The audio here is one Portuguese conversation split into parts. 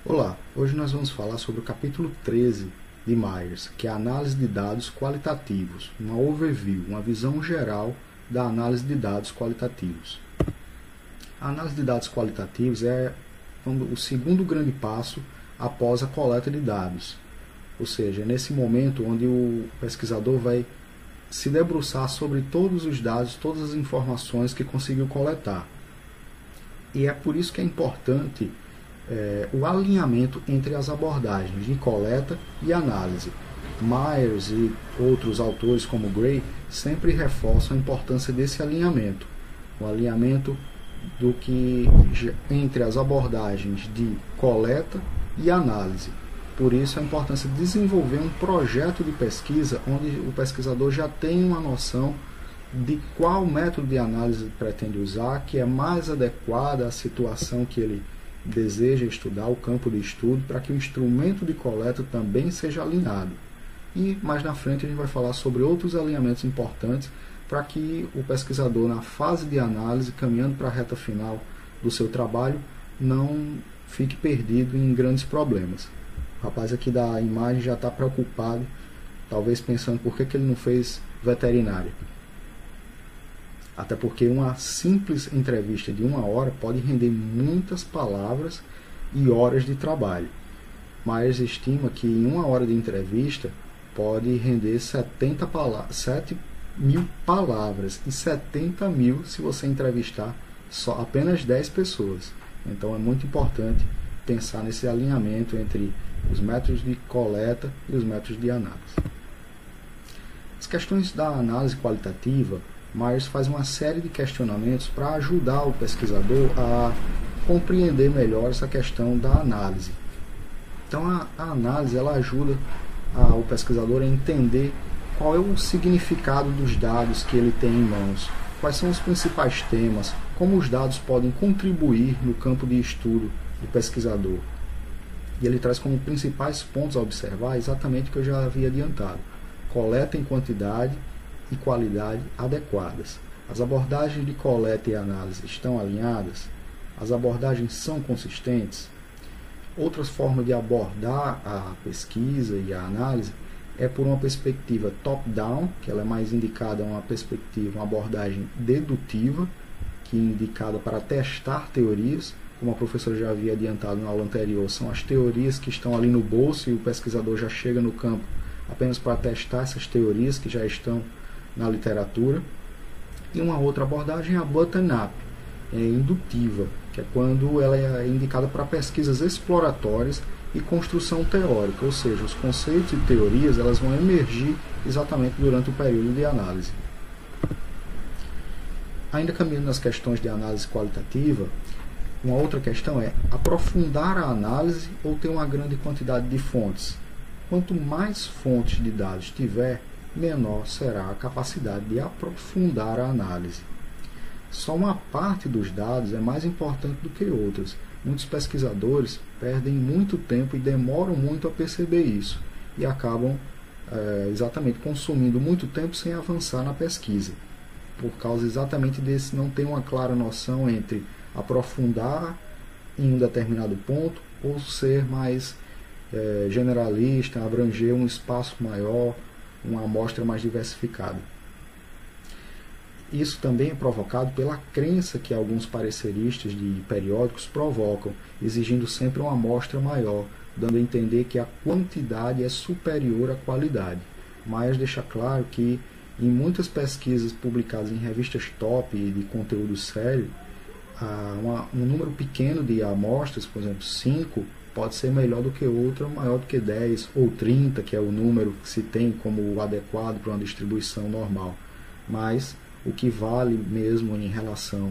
Olá, hoje nós vamos falar sobre o capítulo 13 de Myers, que é a análise de dados qualitativos, uma overview, uma visão geral da análise de dados qualitativos. A análise de dados qualitativos é o segundo grande passo após a coleta de dados, ou seja, é nesse momento onde o pesquisador vai se debruçar sobre todos os dados, todas as informações que conseguiu coletar. E é por isso que é importante o alinhamento entre as abordagens de coleta e análise. Myers e outros autores como Gray sempre reforçam a importância desse alinhamento, o alinhamento do que entre as abordagens de coleta e análise. Por isso a importância de desenvolver um projeto de pesquisa onde o pesquisador já tem uma noção de qual método de análise pretende usar, que é mais adequada à situação que ele deseja estudar, o campo de estudo, para que o instrumento de coleta também seja alinhado. E mais na frente a gente vai falar sobre outros alinhamentos importantes para que o pesquisador, na fase de análise, caminhando para a reta final do seu trabalho, não fique perdido em grandes problemas. O rapaz aqui da imagem já está preocupado, talvez pensando por que ele não fez veterinária. Até porque uma simples entrevista de 1 hora pode render muitas palavras e horas de trabalho. Myers estima que em 1 hora de entrevista pode render 7 mil palavras e 70 mil se você entrevistar apenas 10 pessoas. Então é muito importante pensar nesse alinhamento entre os métodos de coleta e os métodos de análise. As questões da análise qualitativa, Myers faz uma série de questionamentos para ajudar o pesquisador a compreender melhor essa questão da análise. Então a análise ela ajuda o pesquisador a entender qual é o significado dos dados que ele tem em mãos, quais são os principais temas, como os dados podem contribuir no campo de estudo do pesquisador. E ele traz como principais pontos a observar exatamente o que eu já havia adiantado: coleta em quantidade e qualidade adequadas. As abordagens de coleta e análise estão alinhadas? As abordagens são consistentes? Outras formas de abordar a pesquisa e a análise é por uma perspectiva top-down, que ela é mais indicada a uma perspectiva, uma abordagem dedutiva, que é indicada para testar teorias. Como a professora já havia adiantado na aula anterior, são as teorias que estão ali no bolso e o pesquisador já chega no campo apenas para testar essas teorias que já estão na literatura. E uma outra abordagem é a bottom-up, indutiva, que é quando ela é indicada para pesquisas exploratórias e construção teórica, ou seja, os conceitos e teorias elas vão emergir exatamente durante o período de análise. Ainda caminhando nas questões de análise qualitativa, uma outra questão é aprofundar a análise ou ter uma grande quantidade de fontes. Quanto mais fontes de dados tiver, menor será a capacidade de aprofundar a análise. Só uma parte dos dados é mais importante do que outras. Muitos pesquisadores perdem muito tempo e demoram muito a perceber isso e acabam exatamente consumindo muito tempo sem avançar na pesquisa, por causa exatamente desse não ter uma clara noção entre aprofundar em um determinado ponto ou ser mais generalista, abranger um espaço maior, uma amostra mais diversificada. Isso também é provocado pela crença que alguns pareceristas de periódicos provocam, exigindo sempre uma amostra maior, dando a entender que a quantidade é superior à qualidade. Myers deixa claro que em muitas pesquisas publicadas em revistas top e de conteúdo sério, um número pequeno de amostras, por exemplo 5, pode ser melhor do que outra, maior do que 10 ou 30, que é o número que se tem como o adequado para uma distribuição normal. Mas o que vale mesmo em relação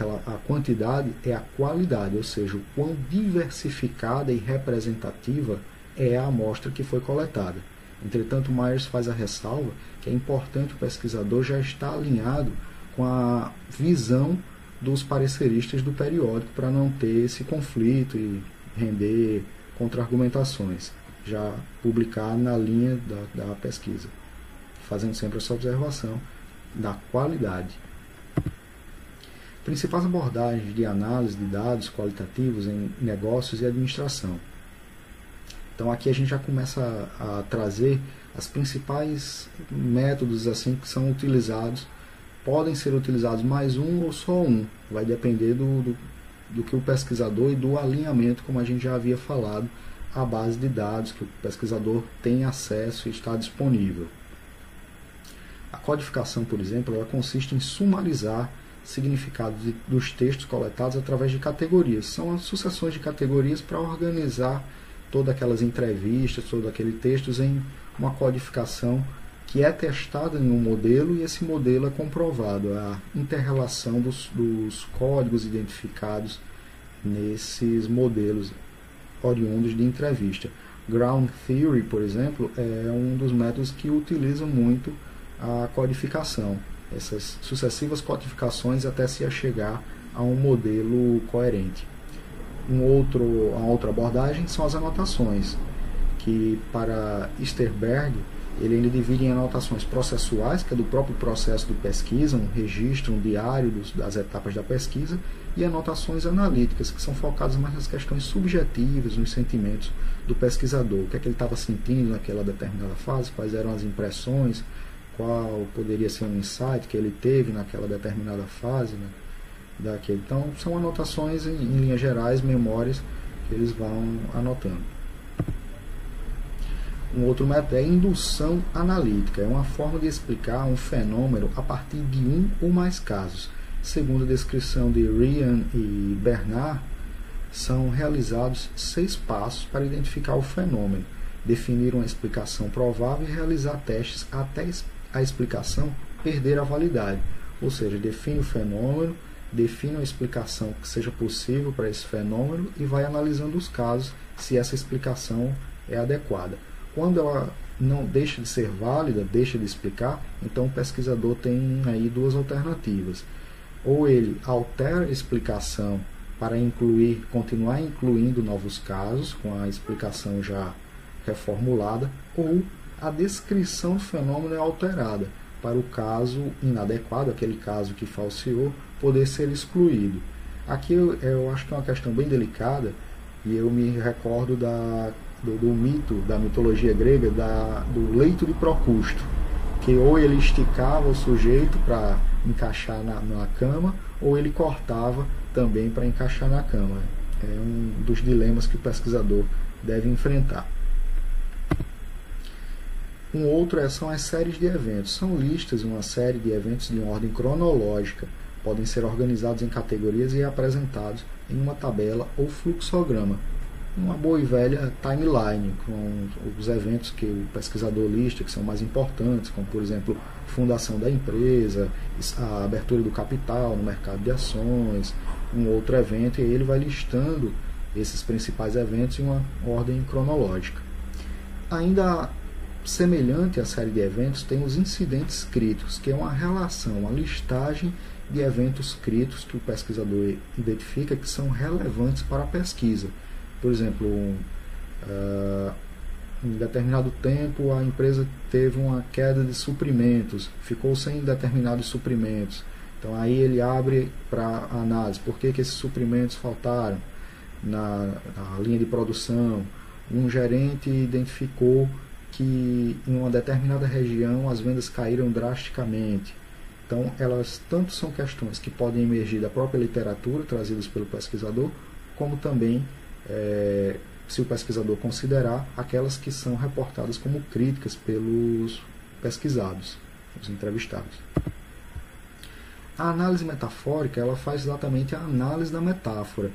à quantidade é a qualidade, ou seja, o quão diversificada e representativa é a amostra que foi coletada. Entretanto, Myers faz a ressalva que é importante o pesquisador já estar alinhado com a visão dos pareceristas do periódico para não ter esse conflito e render contra-argumentações, já publicar na linha da pesquisa, fazendo sempre essa observação da qualidade. Principais abordagens de análise de dados qualitativos em negócios e administração. Então aqui a gente já começa a trazer as principais métodos assim que são utilizados. Podem ser utilizados mais um ou só um, vai depender do que o pesquisador e do alinhamento, como a gente já havia falado, à base de dados que o pesquisador tem acesso e está disponível. A codificação, por exemplo, ela consiste em sumarizar significados dos textos coletados através de categorias. São as sucessões de categorias para organizar todas aquelas entrevistas, todos aqueles textos em uma codificação que é testada em um modelo e esse modelo é comprovado, a inter-relação dos códigos identificados nesses modelos oriundos de entrevista. Ground Theory, por exemplo, é um dos métodos que utiliza muito a codificação, essas sucessivas codificações até se chegar a um modelo coerente. Uma outra abordagem são as anotações, que para Sternberg ele ainda divide em anotações processuais, que é do próprio processo de pesquisa, um registro, um diário das etapas da pesquisa, e anotações analíticas, que são focadas mais nas questões subjetivas, nos sentimentos do pesquisador, o que é que ele estava sentindo naquela determinada fase, quais eram as impressões, qual poderia ser um insight que ele teve naquela determinada fase, né, daquele. Então, são anotações em linhas gerais, memórias que eles vão anotando. Um outro método é a indução analítica. É uma forma de explicar um fenômeno a partir de um ou mais casos. Segundo a descrição de Ryan e Bernard, são realizados 6 passos para identificar o fenômeno, definir uma explicação provável e realizar testes até a explicação perder a validade. Ou seja, define o fenômeno, define uma explicação que seja possível para esse fenômeno e vai analisando os casos se essa explicação é adequada. Quando ela não deixa de ser válida, deixa de explicar, então o pesquisador tem aí duas alternativas. Ou ele altera a explicação para continuar incluindo novos casos, com a explicação já reformulada, ou a descrição do fenômeno é alterada para o caso inadequado, aquele caso que falseou, poder ser excluído. Aqui eu acho que é uma questão bem delicada, e eu me recordo do mito, da mitologia grega, do leito de Procusto, que ou ele esticava o sujeito para encaixar na cama, ou ele cortava também para encaixar na cama. É um dos dilemas que o pesquisador deve enfrentar. Um outro são as séries de eventos. São listas, uma série de eventos de ordem cronológica. Podem ser organizados em categorias e apresentados em uma tabela ou fluxograma. Uma boa e velha timeline, com os eventos que o pesquisador lista, que são mais importantes, como, por exemplo, fundação da empresa, a abertura do capital no mercado de ações, um outro evento, e ele vai listando esses principais eventos em uma ordem cronológica. Ainda semelhante à série de eventos, tem os incidentes críticos, que é uma relação, uma listagem de eventos críticos que o pesquisador identifica que são relevantes para a pesquisa. Por exemplo, em determinado tempo a empresa teve uma queda de suprimentos, ficou sem determinados suprimentos. Então aí ele abre para análise, por que esses suprimentos faltaram na linha de produção. Um gerente identificou que em uma determinada região as vendas caíram drasticamente. Então elas tanto são questões que podem emergir da própria literatura trazidas pelo pesquisador, como também se o pesquisador considerar, aquelas que são reportadas como críticas pelos pesquisados, os entrevistados. A análise metafórica, ela faz exatamente a análise da metáfora.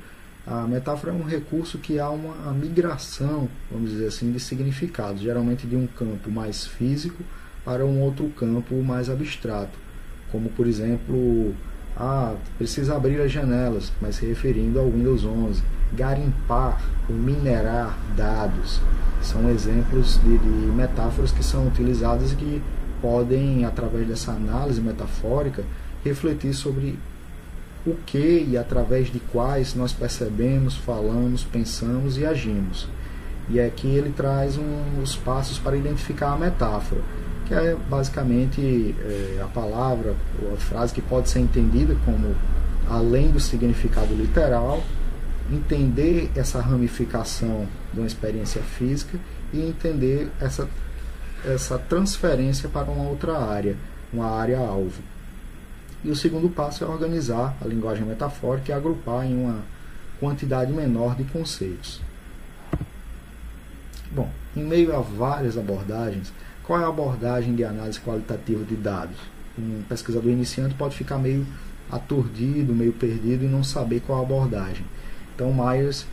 A metáfora é um recurso que há uma migração, vamos dizer assim, de significados, geralmente de um campo mais físico para um outro campo mais abstrato, como por exemplo, precisa abrir as janelas, mas se referindo ao Windows 11. Garimpar ou minerar dados são exemplos de metáforas que são utilizadas e que podem, através dessa análise metafórica, refletir sobre o que e através de quais nós percebemos, falamos, pensamos e agimos. E aqui ele traz os passos para identificar a metáfora, que é basicamente a palavra ou a frase que pode ser entendida como além do significado literal, entender essa ramificação de uma experiência física e entender essa transferência para uma outra área, uma área-alvo. E o segundo passo é organizar a linguagem metafórica e agrupar em uma quantidade menor de conceitos. Bom, em meio a várias abordagens, qual é a abordagem de análise qualitativa de dados? Um pesquisador iniciante pode ficar meio aturdido, meio perdido e não saber qual a abordagem. Então Myers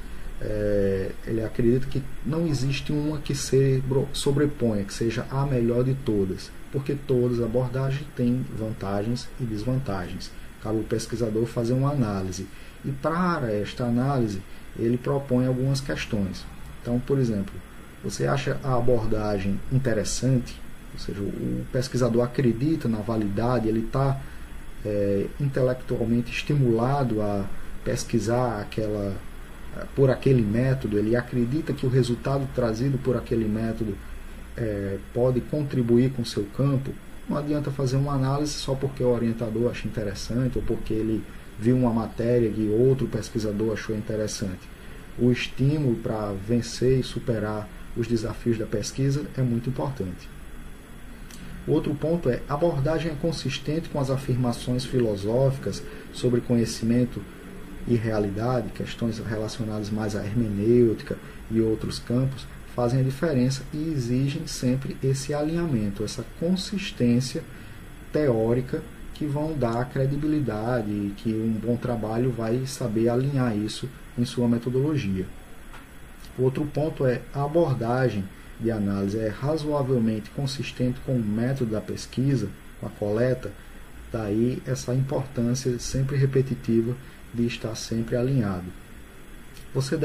ele acredita que não existe uma que se sobreponha, que seja a melhor de todas, porque todas as abordagens têm vantagens e desvantagens. Cabe ao pesquisador fazer uma análise. E para esta análise, ele propõe algumas questões. Então, por exemplo, você acha a abordagem interessante? Ou seja, o pesquisador acredita na validade, ele está intelectualmente estimulado a pesquisar por aquele método, ele acredita que o resultado trazido por aquele método pode contribuir com o seu campo. Não adianta fazer uma análise só porque o orientador acha interessante ou porque ele viu uma matéria que outro pesquisador achou interessante. O estímulo para vencer e superar os desafios da pesquisa é muito importante. Outro ponto é: a abordagem é consistente com as afirmações filosóficas sobre conhecimento e realidade, questões relacionadas mais à hermenêutica e outros campos, fazem a diferença e exigem sempre esse alinhamento, essa consistência teórica que vão dar credibilidade e que um bom trabalho vai saber alinhar isso em sua metodologia. Outro ponto é: a abordagem de análise é razoavelmente consistente com o método da pesquisa, com a coleta, daí essa importância sempre repetitiva de estar sempre alinhado. Você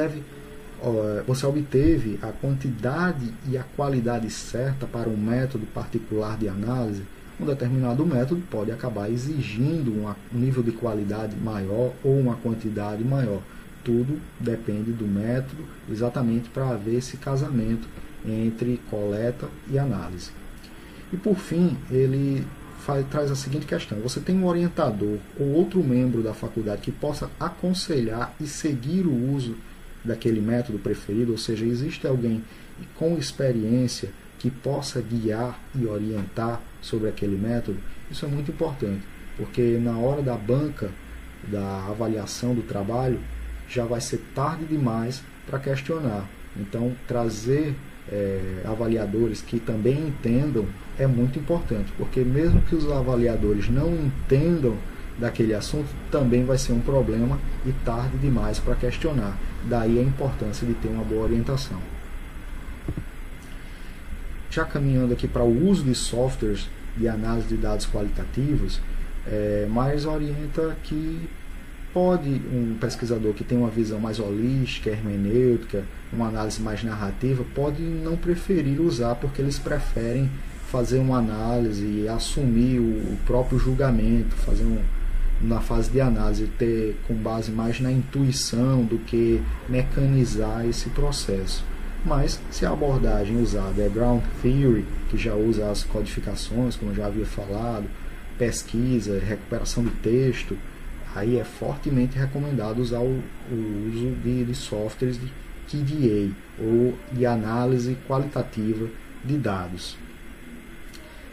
obteve a quantidade e a qualidade certa para um método particular de análise. Um determinado método pode acabar exigindo um nível de qualidade maior ou uma quantidade maior. Tudo depende do método, exatamente para haver esse casamento entre coleta e análise. E por fim, ele traz a seguinte questão: você tem um orientador ou outro membro da faculdade que possa aconselhar e seguir o uso daquele método preferido, ou seja, existe alguém com experiência que possa guiar e orientar sobre aquele método? Isso é muito importante, porque na hora da banca, da avaliação do trabalho, já vai ser tarde demais para questionar. Então, trazer avaliadores que também entendam é muito importante, porque mesmo que os avaliadores não entendam daquele assunto, também vai ser um problema e tarde demais para questionar. Daí a importância de ter uma boa orientação. Já caminhando aqui para o uso de softwares de análise de dados qualitativos, Myers orienta que pode um pesquisador que tem uma visão mais holística, hermenêutica, uma análise mais narrativa, pode não preferir usar, porque eles preferem fazer uma análise e assumir o próprio julgamento, fazer na fase de análise, ter com base mais na intuição do que mecanizar esse processo. Mas se a abordagem usada é Ground Theory, que já usa as codificações, como eu já havia falado, pesquisa, recuperação de texto, aí é fortemente recomendado usar o uso de softwares de QDA, ou de análise qualitativa de dados.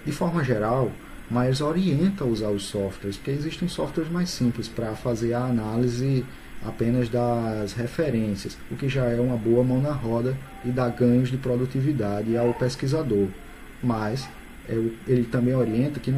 De forma geral, Myers orienta a usar os softwares, porque existem softwares mais simples para fazer a análise apenas das referências, o que já é uma boa mão na roda e dá ganhos de produtividade ao pesquisador. Mas ele também orienta que,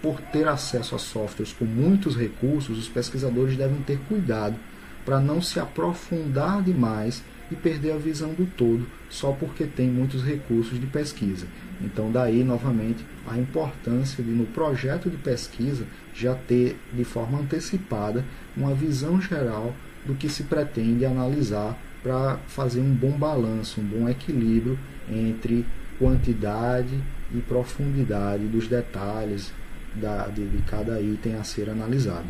por ter acesso a softwares com muitos recursos, os pesquisadores devem ter cuidado para não se aprofundar demais e perder a visão do todo só porque tem muitos recursos de pesquisa. Então daí novamente a importância de, no projeto de pesquisa, já ter de forma antecipada uma visão geral do que se pretende analisar, para fazer um bom balanço, um bom equilíbrio entre quantidade e profundidade dos detalhes de cada item a ser analisado.